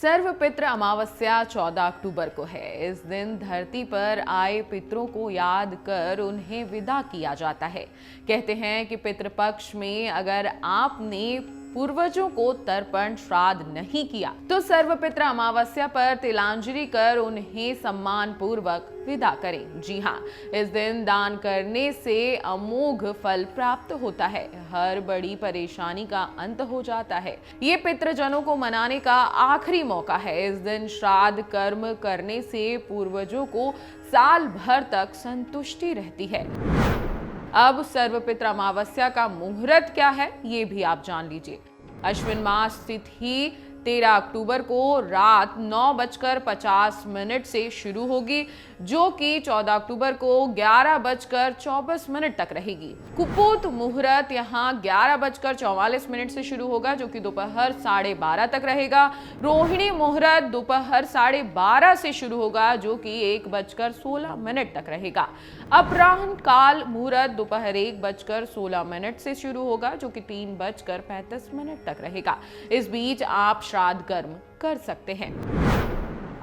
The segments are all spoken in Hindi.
सर्वपित्र अमावस्या 14 अक्टूबर को है। इस दिन धरती पर आए पितरों को याद कर उन्हें विदा किया जाता है। कहते हैं कि पितृपक्ष में अगर आपने पूर्वजों को तर्पण श्राद्ध नहीं किया तो सर्वपित्र अमावस्या पर तिलांजलि कर उन्हें सम्मान पूर्वक विदा करें। जी हाँ, इस दिन दान करने से अमोघ फल प्राप्त होता है। हर बड़ी परेशानी का अंत हो जाता है। ये पितृजनों को मनाने का आखिरी मौका है। इस दिन श्राद्ध कर्म करने से पूर्वजों को साल भर तक संतुष्टि रहती है। अब सर्वपित्र अमावस्या का मुहूर्त क्या है, ये भी आप जान लीजिए। अश्विन मास तिथि 13 अक्टूबर को रात 9:50 से शुरू होगी, जो कि 14 अक्टूबर को 11:24 तक रहेगी। कुपोत मुहूर्त यहाँ 11:44 से शुरू होगा, जो कि दोपहर 12:30 तक रहेगा। रोहिणी मुहूर्त दोपहर 12:30 से शुरू होगा, जो कि 1:16 तक रहेगा। अपराह्न काल मुहूर्त दोपहर 1:16 से शुरू होगा, जो कि 3:35 तक रहेगा। इस बीच आप श्राद्ध कर्म कर सकते हैं।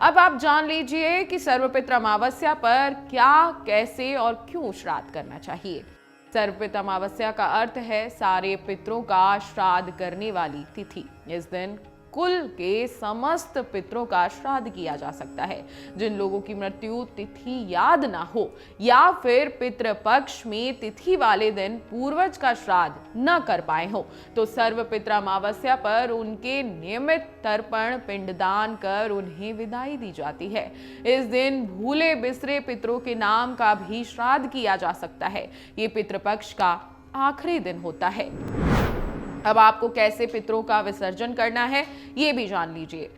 अब आप जान लीजिए कि सर्वपित्र अमावस्या पर क्या, कैसे और क्यों श्राद्ध करना चाहिए। सर्वपित्र अमावस्या का अर्थ है सारे पितरों का श्राद्ध करने वाली तिथि। इस दिन कुल के समस्त पितरों का श्राद्ध किया जा सकता है। जिन लोगों की मृत्यु तिथि याद ना हो या फिर पितृपक्ष में तिथि वाले दिन पूर्वज का श्राद्ध न कर पाए हो, तो सर्वपित्र अमावस्या पर उनके नियमित तर्पण पिंडदान कर उन्हें विदाई दी जाती है। इस दिन भूले बिसरे पितरों के नाम का भी श्राद्ध किया जा सकता है। ये पितृपक्ष का आखिरी दिन होता है। अब आपको कैसे पितरों का विसर्जन करना है, ये भी जान लीजिए।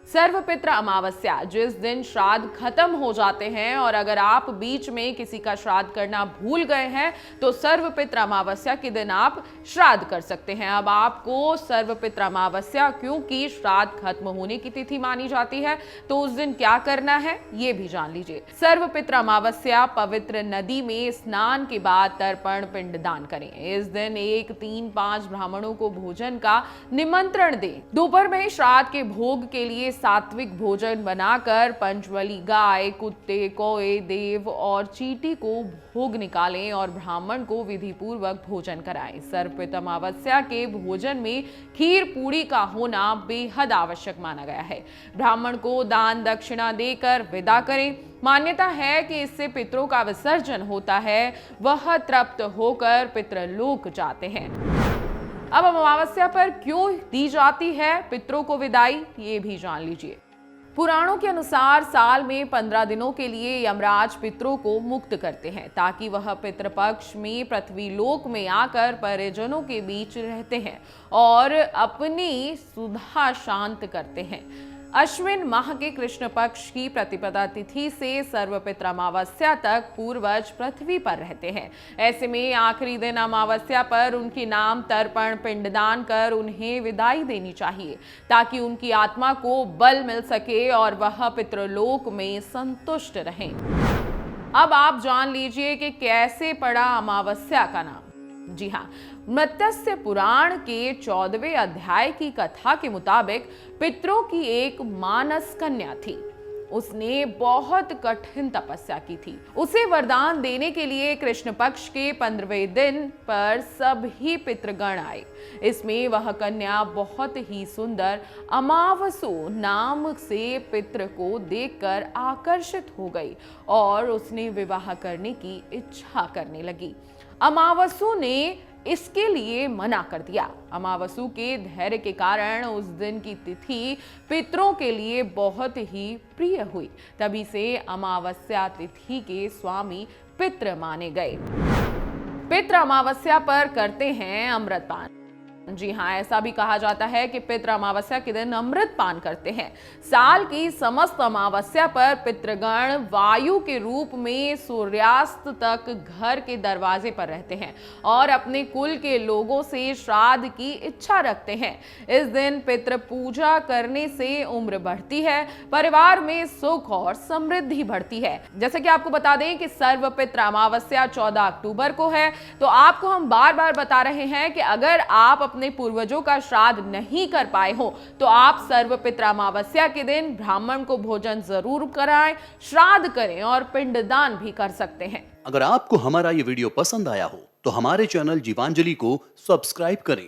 सर्वपित्र अमावस्या जिस दिन श्राद्ध खत्म हो जाते हैं, और अगर आप बीच में किसी का श्राद्ध करना भूल गए हैं तो सर्वपित्र अमावस्या के दिन आप श्राद्ध कर सकते हैं। अब आपको सर्वपित्र अमावस्या क्योंकि श्राद्ध खत्म होने की तिथि मानी जाती है, तो उस दिन क्या करना है ये भी जान लीजिए। सर्वपित्र अमावस्या पवित्र नदी में स्नान के बाद तर्पण पिंडदान करें। इस दिन 1, 3, 5 ब्राह्मणों को भोजन का निमंत्रण दें। दोपहर में श्राद्ध के भोग के लिए सात्विक भोजन बनाकर पंचबली गाय, कुत्ते, कौए, देव और चींटी को भोग निकालें और ब्राह्मण को विधि पूर्वक भोजन कराएं। सर्वपित्र अमावस्या के भोजन में खीर पूरी का होना बेहद आवश्यक माना गया है। ब्राह्मण को दान दक्षिणा देकर विदा करें। मान्यता है कि इससे पितरों का विसर्जन होता है, वह तृप्त होकर पितृलोक जाते हैं। अब अमावस्या पर क्यों दी जाती है पितरों को विदाई, ये भी जान लीजिए। पुराणों के अनुसार साल में 15 दिनों के लिए यमराज पितरों को मुक्त करते हैं, ताकि वह पितृपक्ष में पृथ्वी लोक में आकर परिजनों के बीच रहते हैं और अपनी सुधा शांत करते हैं। अश्विन माह के कृष्ण पक्ष की प्रतिपदा तिथि से सर्वपित्र अमावस्या तक पूर्वज पृथ्वी पर रहते हैं। ऐसे में आखिरी दिन अमावस्या पर उनके नाम तर्पण पिंडदान कर उन्हें विदाई देनी चाहिए, ताकि उनकी आत्मा को बल मिल सके और वह पितृलोक में संतुष्ट रहें। अब आप जान लीजिए कि कैसे पड़ा अमावस्या का नाम। जी हाँ, मत्स्य पुराण के 14वें अध्याय की कथा के मुताबिक पितरों की एक मानस कन्या थी। उसने बहुत कठिन तपस्या की थी। उसे वरदान देने के लिए कृष्ण पक्ष के 15वें दिन पर सभी पितृगण आए। इसमें वह कन्या बहुत ही सुंदर अमावसु नाम से पितृ को देखकर आकर्षित हो गई और उसने विवाह करने की इच्छा करने लगी। अमावसु ने इसके लिए मना कर दिया। अमावसु के धैर्य के कारण उस दिन की तिथि पितरों के लिए बहुत ही प्रिय हुई। तभी से अमावस्या तिथि के स्वामी पितृ माने गए। पितृ अमावस्या पर करते हैं अमृतपान। जी हाँ, ऐसा भी कहा जाता है कि पितृ अमावस्या के दिन अमृत पान करते हैं। साल की समस्त अमावस्या पर पितृगण वायु के रूप में सूर्यास्त तक घर के दरवाजे पर रहते हैं और अपने कुल के लोगों से श्राद्ध की इच्छा रखते हैं। इस दिन पितृ पूजा करने से उम्र बढ़ती है, परिवार में सुख और समृद्धि बढ़ती है। जैसे कि आपको बता दें कि सर्वपित्र अमावस्या 14 अक्टूबर को है, तो आपको हम बार बार बता रहे हैं कि अगर आप अपने पूर्वजों का श्राद्ध नहीं कर पाए हो तो आप सर्वपित्र अमावस्या के दिन ब्राह्मण को भोजन जरूर कराएं, श्राद्ध करें और पिंडदान भी कर सकते हैं। अगर आपको हमारा ये वीडियो पसंद आया हो तो हमारे चैनल जीवांजलि को सब्सक्राइब करें।